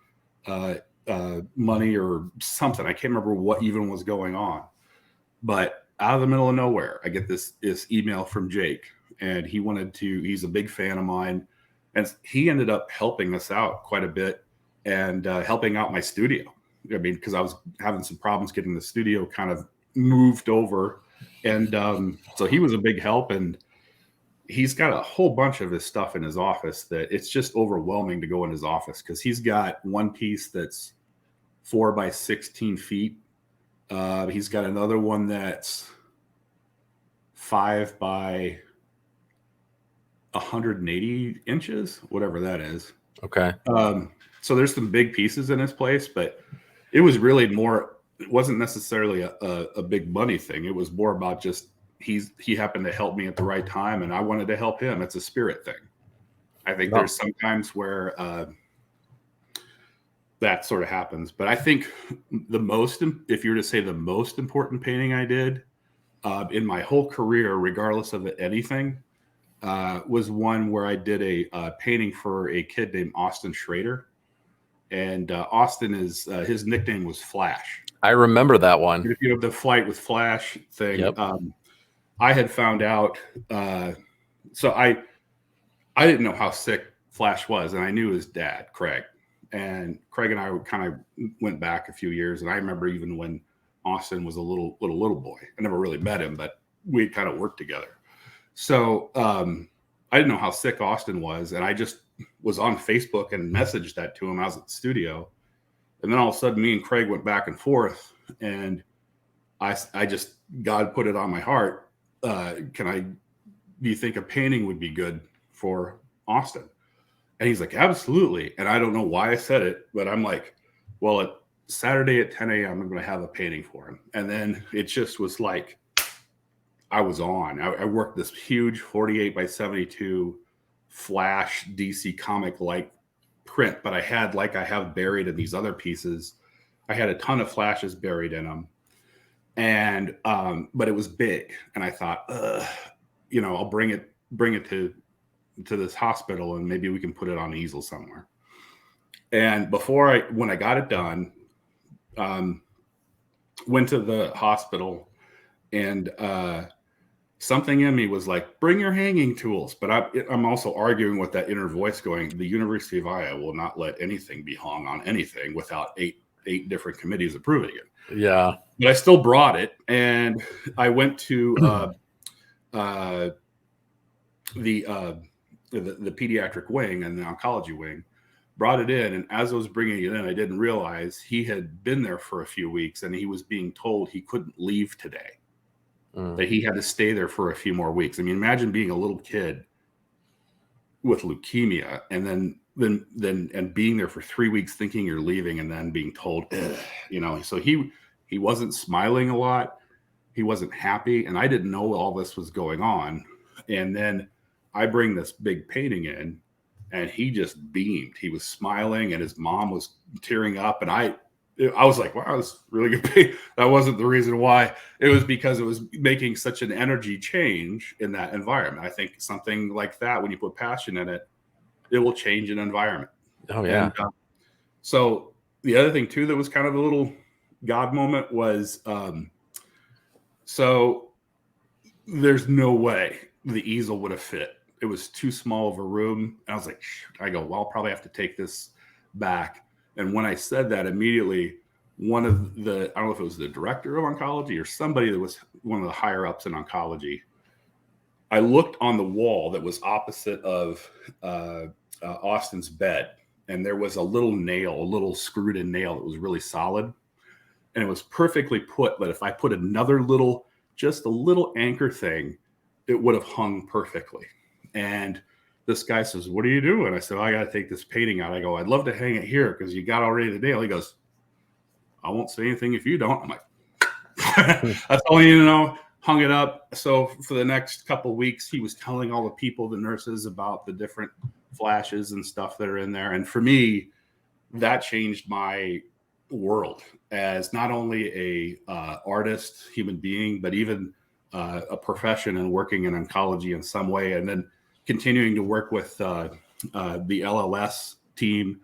money or something. I can't remember what even was going on, but out of the middle of nowhere, I get this email from Jake, and he's a big fan of mine. And he ended up helping us out quite a bit and helping out my studio. I mean, because I was having some problems getting the studio kind of moved over. And so he was a big help. And he's got a whole bunch of his stuff in his office that it's just overwhelming to go in his office, because he's got one piece that's 4 by 16 feet. He's got another one that's 5 by 180 inches, whatever that is. Okay. So there's some big pieces in his place, but it was really more, it wasn't necessarily a big money thing. It was more about just, he happened to help me at the right time, and I wanted to help him. It's a spirit thing. I think there's some times where that sort of happens, but I think if you were to say the most important painting I did in my whole career, regardless of anything, was one where I did a painting for a kid named Austin Schrader. And Austin his nickname was Flash. I remember that one. If you have the Flight with Flash thing, yep. I had found out. So I didn't know how sick Flash was, and I knew his dad, Craig. And Craig and I kind of went back a few years, and I remember even when Austin was a little boy. I never really met him, but we kind of worked together. So I didn't know how sick Austin was, and I just was on Facebook and messaged that to him. I was at the studio, and then all of a sudden me and Craig went back and forth, and I just, God put it on my heart. Do you think a painting would be good for Austin? And he's like, absolutely. And I don't know why I said it, but I'm like, well, at Saturday at 10 a.m., I'm going to have a painting for him. And then it just was like, I was on. I worked this huge 48 by 72 Flash DC comic like print, but I have buried in these other pieces. I had a ton of flashes buried in them, and but it was big, and I thought, I'll bring it to this hospital, and maybe we can put it on an easel somewhere. And when I got it done, went to the hospital, and something in me was like, bring your hanging tools. But I'm also arguing with that inner voice going, the University of Iowa will not let anything be hung on anything without eight different committees approving it. Yeah. But I still brought it, and I went to the pediatric wing and the oncology wing, brought it in. And as I was bringing it in, I didn't realize he had been there for a few weeks, and he was being told he couldn't leave today. that he had to stay there for a few more weeks. I mean, imagine being a little kid with leukemia and then being there for 3 weeks thinking you're leaving and then being told, you know. So he wasn't smiling a lot. He wasn't happy. And I didn't know all this was going on. And then I bring this big painting in and he just beamed. He was smiling and his mom was tearing up. And I was like, wow, this is really good paint. That wasn't the reason why. It was because it was making such an energy change in that environment. I think something like that, when you put passion in it, it will change an environment. Oh, yeah. And, so the other thing too that was kind of a little God moment was, so there's no way the easel would have fit. It was too small of a room. And I was like, shoot. I go, well, I'll probably have to take this back. And when I said that, immediately one of the, I don't know if it was the director of oncology or somebody that was one of the higher ups in oncology, I looked on the wall that was opposite of Austin's bed. And there was a little screwed in nail that was really solid. And it was perfectly put. But if I put just a little anchor thing, it would have hung perfectly. And this guy says, what are you doing? I said, I got to take this painting out. I go, I'd love to hang it here because you got already the nail. He goes, I won't say anything if you don't. I'm like, that's all you need to know. Hung it up. So for the next couple of weeks, he was telling all the people, the nurses, about the different flashes and stuff that are in there. And for me, that changed my world as not only a artist, human being, but even a profession and working in oncology in some way. And then continuing to work with the LLS team,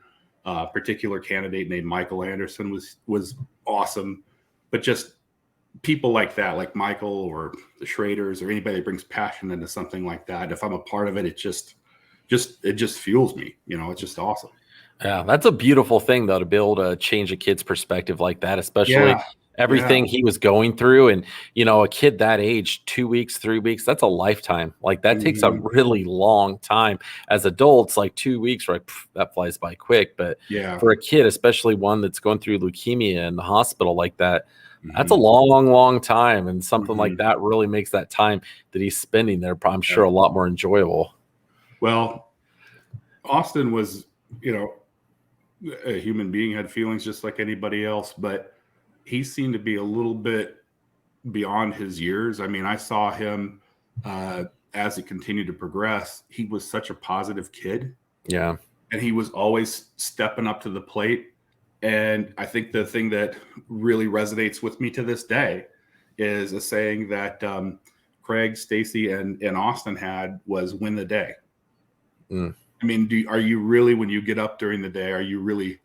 particular candidate named Michael Anderson was awesome. But just people like that, like Michael or the Schraders or anybody that brings passion into something like that, if I'm a part of it, it just fuels me. You know, it's just awesome. Yeah, that's a beautiful thing, though, to be able to change a kid's perspective like that, especially everything he was going through. And, you know, a kid that age, 2 weeks, 3 weeks, that's a lifetime. Like that takes a really long time. As adults, like 2 weeks, right? That flies by quick. But for a kid, especially one that's going through leukemia in the hospital like that, that's a long, long time. And something like that really makes that time that he's spending there, I'm sure, a lot more enjoyable. Well, Austin was, you know, a human being, had feelings just like anybody else, but he seemed to be a little bit beyond his years. I mean, I saw him as it continued to progress. He was such a positive kid. Yeah. And he was always stepping up to the plate. And I think the thing that really resonates with me to this day is a saying that Craig, Stacy, and Austin had was win the day. I mean, are you really, when you get up during the day, are you really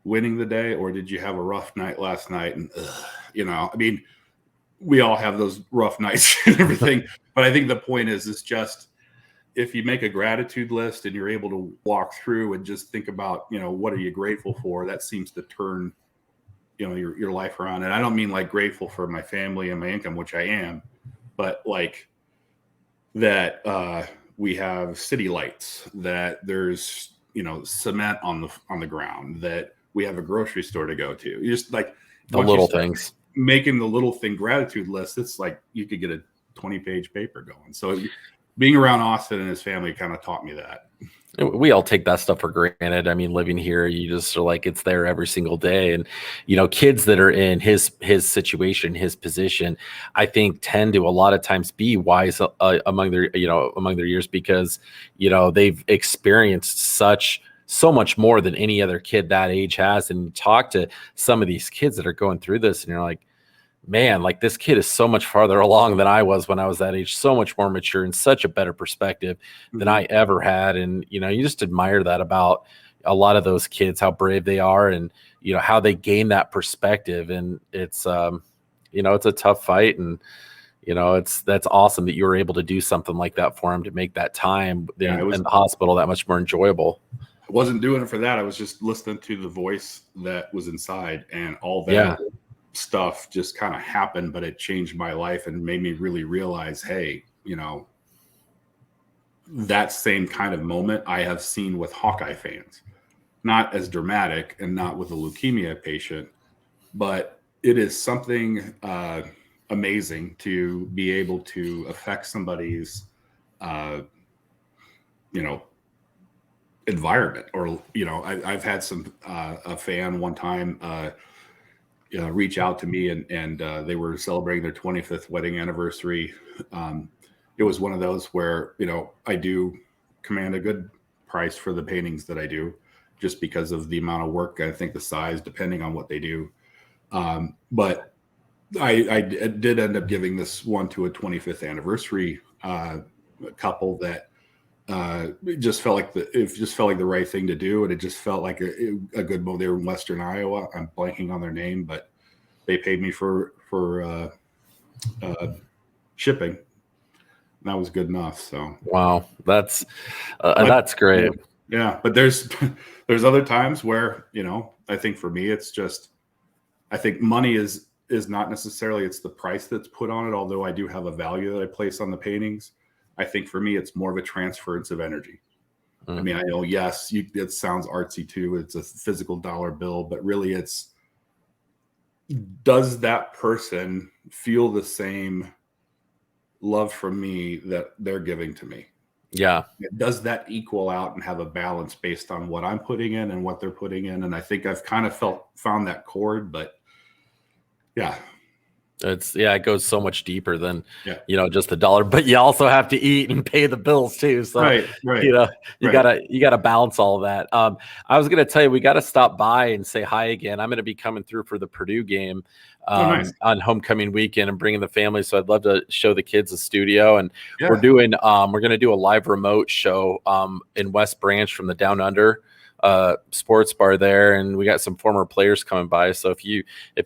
winning the day, or did you have a rough night last night? And, you know, I mean, we all have those rough nights and everything. But I think the point is just, if you make a gratitude list and you're able to walk through and just think about, you know, what are you grateful for? That seems to turn, you know, your life around. And I don't mean like grateful for my family and my income, which I am, but like that, we have city lights, that there's, you know, cement on the ground, that we have a grocery store to go to. You just like the little things, making the little thing gratitude list. It's like you could get a 20-page paper going. So being around Austin and his family kind of taught me that. We all take that stuff for granted. I mean, living here, you just are like, it's there every single day. And, you know, kids that are in his situation, his position, I think tend to a lot of times be wise among their years, because, you know, they've experienced so much more than any other kid that age has. And you talk to some of these kids that are going through this and you're like, man, like this kid is so much farther along than I was when I was that age, so much more mature and such a better perspective than I ever had. And, you know, you just admire that about a lot of those kids, how brave they are and, you know, how they gain that perspective. And it's, you know, it's a tough fight. And, you know, that's awesome that you were able to do something like that for him, to make that time in the hospital that much more enjoyable. I wasn't doing it for that. I was just listening to the voice that was inside, and all that stuff just kind of happened, but it changed my life and made me really realize, hey, you know, that same kind of moment I have seen with Hawkeye fans, not as dramatic and not with a leukemia patient, but it is something amazing to be able to affect somebody's, environment. Or, I've had a fan one time reach out to me, and they were celebrating their 25th wedding anniversary. It was one of those where, I do command a good price for the paintings that I do, just because of the amount of work. I think the size, depending on what they do. But I did end up giving this one to a 25th anniversary couple that it just felt like the right thing to do, and it just felt like a good move. They were in Western Iowa. I'm blanking on their name, but they paid me for shipping. And that was good enough. So wow, that's great. Yeah, but there's other times where I think for me it's just, I think money is not necessarily, it's the price that's put on it. Although I do have a value that I place on the paintings, I think for me it's more of a transference of energy. I mean, I know, yes, it sounds artsy too. It's a physical dollar bill, but really does that person feel the same love from me that they're giving to me? Yeah. Does that equal out and have a balance based on what I'm putting in and what they're putting in? And I think I've kind of found that chord, but yeah. It goes so much deeper than, just the dollar, but you also have to eat and pay the bills too. So, right. You gotta balance all of that. I was going to tell you, we got to stop by and say hi again. I'm going to be coming through for the Purdue game nice. on homecoming weekend and bringing the family. So I'd love to show the kids the studio, and Yeah. we're going to do a live remote show in West Branch from the Down Under sports bar there, and we got some former players coming by. So if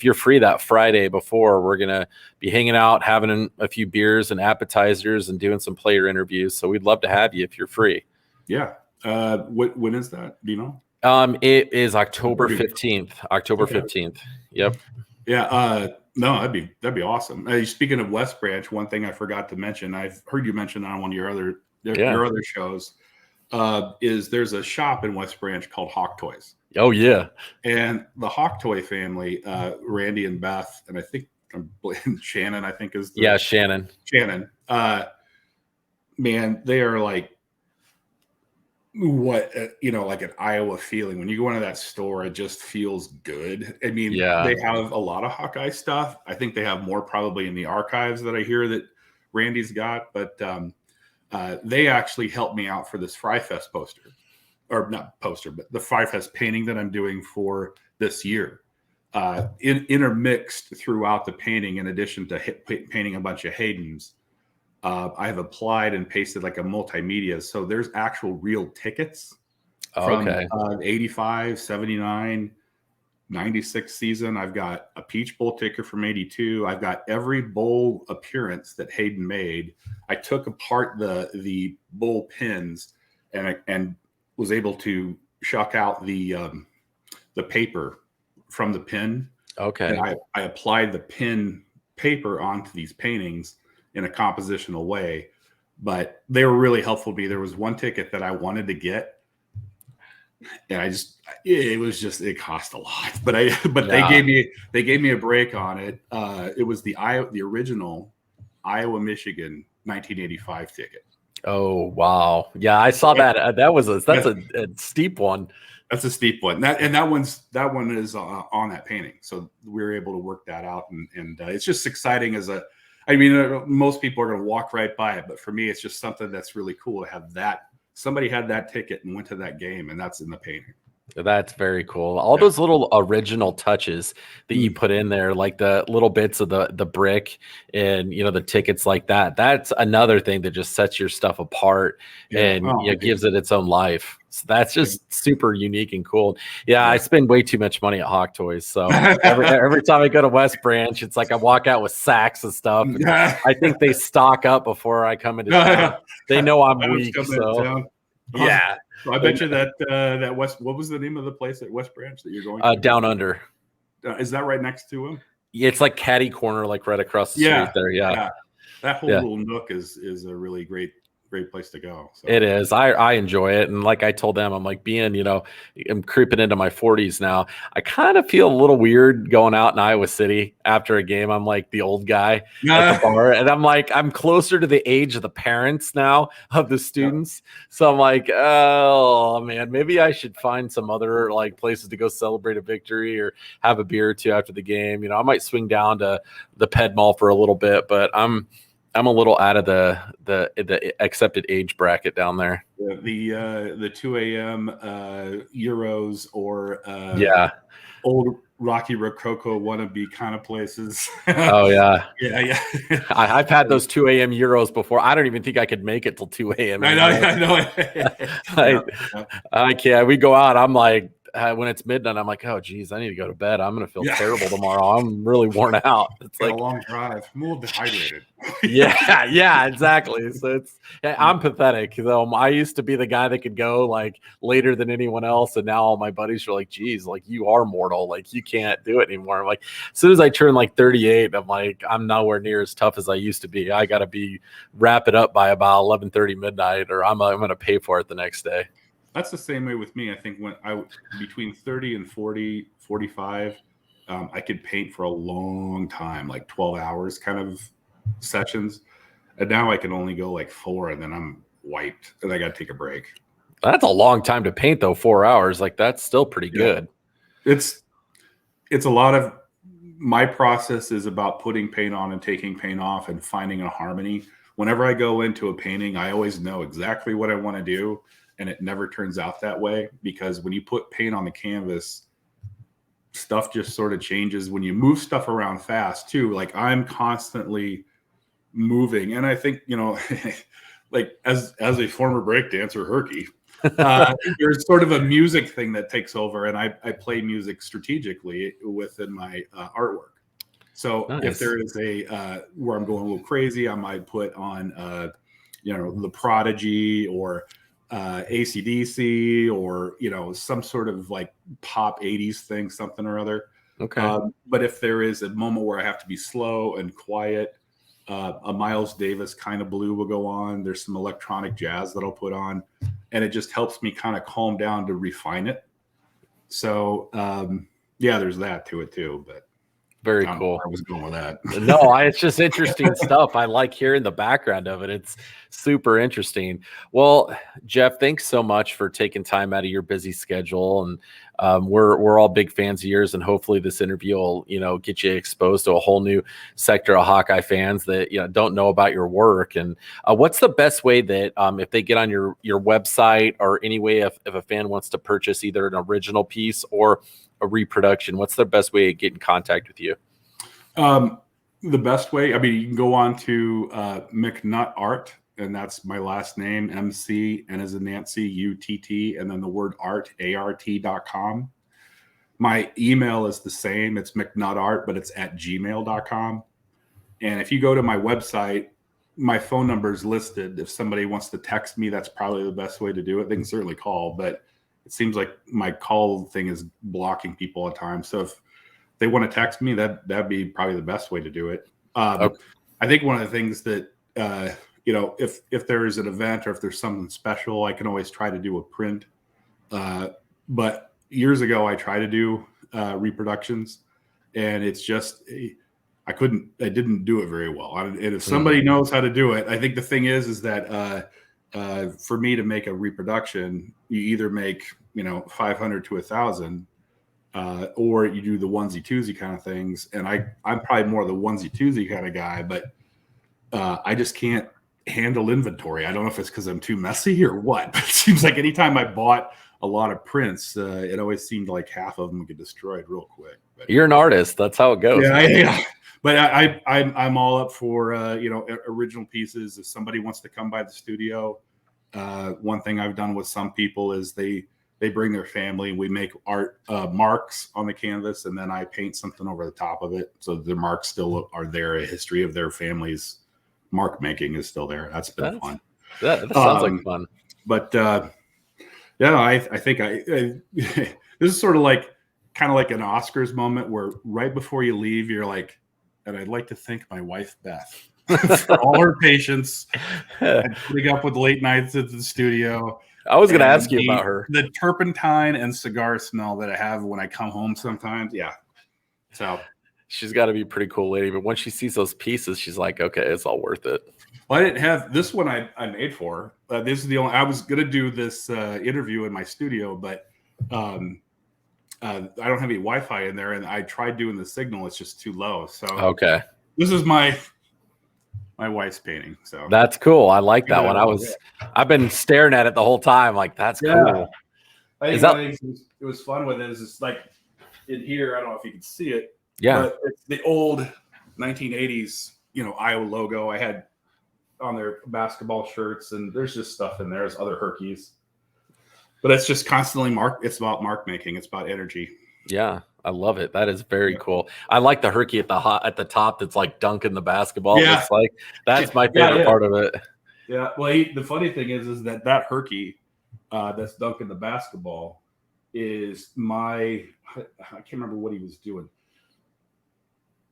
you're free that Friday before, we're gonna be hanging out, having a few beers and appetizers, and doing some player interviews. So we'd love to have you if you're free. Yeah. When is that? Do you know? It is October 15th. October 15th. Yep. Yeah. No, that'd be awesome. Speaking of West Branch, one thing I forgot to mention, I've heard you mention on one of your other shows, is there's a shop in West Branch called Hawkeyes. Oh yeah. And the Hawkeye family, Randy and Beth, and I think Shannon, I think is Shannon. Man, they are like what like an Iowa feeling. When you go into that store, it just feels good. I mean, they have a lot of Hawkeye stuff. I think they have more probably in the archives that I hear that Randy's got, but they actually helped me out for this Fry Fest poster, or not poster, but the Fry Fest painting that I'm doing for this year. Intermixed throughout the painting, in addition to painting a bunch of Haydens, I have applied and pasted like a multimedia. So there's actual real tickets from 85, 79, 96 season. I've got a Peach Bowl ticket from 82. I've got every bowl appearance that Hayden made. I took apart the bowl pins and was able to shuck out the paper from the pin. Okay. And I applied the pin paper onto these paintings in a compositional way, but they were really helpful to me. There was one ticket that I wanted to get, and it cost a lot, but they gave me a break on it. It was the original Iowa Michigan 1985 ticket. Oh wow. Yeah, I saw that. That's a steep one. That's a steep one. That one is on that painting. So we were able to work that out, and it's just exciting most people are going to walk right by it, but for me, it's just something that's really cool to have that. Somebody had that ticket and went to that game, and that's in the painting. That's very cool. All those little original touches that you put in there, like the little bits of the brick and, the tickets like that. That's another thing that just sets your stuff apart and gives it its own life. So that's just super unique and cool. Yeah, I spend way too much money at Hawk Toys. So every time I go to West Branch, it's like I walk out with sacks of stuff. And I think they stock up before I come into town. They know I'm weak. So yeah. So I bet you that West. What was the name of the place at West Branch that you're going to? Down Under. Is that right next to him? Yeah, it's like Caddy Corner, like right across the street there. Yeah. That whole little nook is a really great great place to go. So. It is. I enjoy it. And like I told them, I'm like I'm creeping into my 40s now. I kind of feel a little weird going out in Iowa City after a game. I'm like the old guy at the bar. And I'm like, I'm closer to the age of the parents now of the students. So I'm like, oh man, maybe I should find some other like places to go celebrate a victory or have a beer or two after the game. I might swing down to the Ped Mall for a little bit, but I'm a little out of the accepted age bracket down there. The 2 a.m. Euros or old Rocky Rococo wannabe kind of places. Oh yeah. Yeah. I've had those 2 a.m. Euros before. I don't even think I could make it till 2 a.m. I know. I can't. We go out. I'm like, when it's midnight, I'm like, oh geez, I need to go to bed. I'm gonna feel terrible tomorrow. I'm really worn out. It's like a long drive. I'm a little dehydrated. yeah, exactly. So I'm pathetic. I used to be the guy that could go like later than anyone else, and now all my buddies are like, geez, like you are mortal. Like you can't do it anymore. I'm like, as soon as I turn like 38, I'm like, I'm nowhere near as tough as I used to be. I got to wrap it up by about 11:30 midnight, or I'm gonna pay for it the next day. That's the same way with me. I think when between 30 and 40, 45, I could paint for a long time, like 12 hours kind of sessions. And now I can only go like 4 and then I'm wiped and I got to take a break. That's a long time to paint though, 4 hours. Like that's still pretty good. It's a lot of my process is about putting paint on and taking paint off and finding a harmony. Whenever I go into a painting, I always know exactly what I want to do. And it never turns out that way because when you put paint on the canvas, stuff just sort of changes. When you move stuff around fast too, like I'm constantly moving. And I think, like as a former breakdancer, herky, there's sort of a music thing that takes over. And I play music strategically within my artwork. So nice. If there is where I'm going a little crazy, I might put on, The Prodigy or AC/DC or some sort of like pop 80s thing, something or other. Okay. But if there is a moment where I have to be slow and quiet, a Miles Davis kind of blue will go on. There's some electronic jazz that I'll put on, and it just helps me kind of calm down to refine it. So there's that to it too. But very cool. I was going with that. No, it's just interesting stuff. I like hearing the background of it. It's super interesting. Well, Jeff, thanks so much for taking time out of your busy schedule. And we're all big fans of yours. And hopefully this interview will, get you exposed to a whole new sector of Hawkeye fans that, don't know about your work. And what's the best way that if they get on your website or any way if a fan wants to purchase either an original piece or a reproduction, what's the best way to get in contact with you? The best way, you can go on to McNutt Art, and that's my last name, MC, N as in Nancy, UTT, and then the word art, ART.com. My email is the same. It's McNuttArt, but it's at gmail.com. And if you go to my website, my phone number is listed. If somebody wants to text me, that's probably the best way to do it. They can certainly call, but it seems like my call thing is blocking people all the time. So if they want to text me, that'd be probably the best way to do it. Okay. I think one of the things that, if there is an event or if there's something special, I can always try to do a print. But years ago, I tried to do reproductions, and it's just, I didn't do it very well. And if somebody knows how to do it, I think the thing is that for me to make a reproduction, you either make 500 to 1,000, or you do the onesie twosie kind of things. And I'm probably more the onesie twosie kind of guy, but I just can't handle inventory. I don't know if it's because I'm too messy or what, but it seems like anytime I bought a lot of prints, it always seemed like half of them would get destroyed real quick. But, you're an artist. That's how it goes. Yeah. But I'm all up for original pieces. If somebody wants to come by the studio, one thing I've done with some people is they bring their family. We make art marks on the canvas, and then I paint something over the top of it, so the marks still are there. A history of their family's mark making is still there. That's been fun. That sounds like fun. But I think this is sort of kind of like an Oscars moment where right before you leave, you're like, and I'd like to thank my wife, Beth, for all her patience and putting up with late nights at the studio. I was going to ask you about her. The turpentine and cigar smell that I have when I come home sometimes. Yeah. So she's got to be a pretty cool lady. But when she sees those pieces, she's like, okay, it's all worth it. Well, I didn't have this one I made for her. This is the only, I was going to do this interview in my studio, but I don't have any Wi-Fi in there, and I tried doing the signal. It's just too low. So okay, this is my wife's painting. So that's cool. I like that one. I've been staring at it the whole time. Like, that's cool. I think it was fun with it. Is it's like in here. I don't know if you can see it. Yeah, but it's the old 1980s, Iowa logo. I had on their basketball shirts, and there's just stuff in there. There's other Hawkeyes. But it's just constantly it's about mark making. It's about energy. Yeah, I love it. That is very cool. I like the Hawkeye at the top that's like dunking the basketball. Yeah. It's like that's my favorite part of it. Yeah. Well, the funny thing is that Hawkeye that's dunking the basketball is I can't remember what he was doing.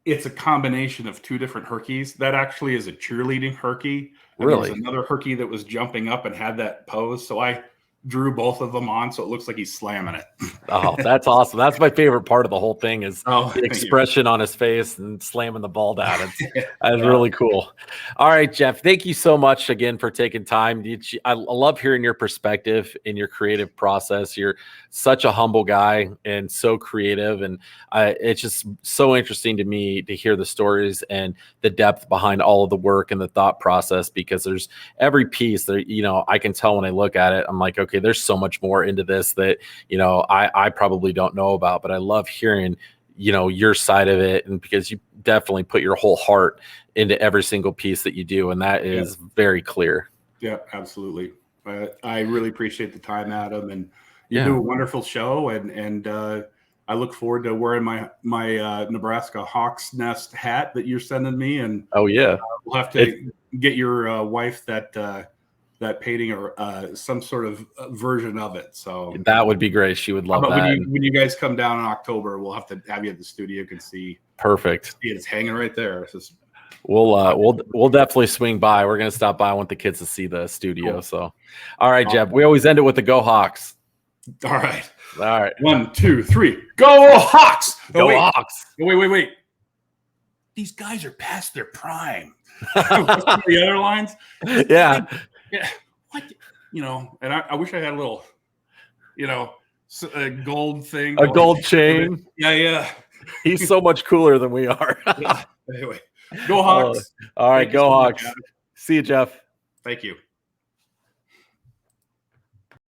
It's a combination of two different Hawkeyes. That actually is a cheerleading Hawkeye. Really? There's another Hawkeye that was jumping up and had that pose. So I drew both of them on, so it looks like he's slamming it. Oh, that's awesome. That's my favorite part of the whole thing is the expression on his face and slamming the ball down. That's really cool. All right, Jeff, thank you so much again for taking time. I love hearing your perspective in your creative process. You're such a humble guy and so creative, and it's just so interesting to me to hear the stories and the depth behind all of the work and the thought process, because there's every piece that, I can tell when I look at it, I'm like, okay, there's so much more into this that, I probably don't know about, but I love hearing, your side of it. And because you definitely put your whole heart into every single piece that you do. And that is very clear. Yeah, absolutely. I really appreciate the time, Adam, and you do a wonderful show. And I look forward to wearing my Nebraska Hawks Nest hat that you're sending me. And we'll have to get your wife that painting or some sort of version of it. So that would be great. She would love that. When you guys come down in October, we'll have to have you at the studio. You can see. Perfect. It's hanging right there. It's just, we'll definitely swing by. We're going to stop by. I want the kids to see the studio. Cool. So, all right, Jeff, we always end it with the Go Hawks. All right. 1, 2, 3. Go Hawks! Go Hawks! Wait. These guys are past their prime. The other lines? Yeah. What? And I wish I had a little, a gold thing. A gold chain. Yeah. He's so much cooler than we are. Anyway, go Hawks. All right, go Hawks. See you, Jeff. Thank you.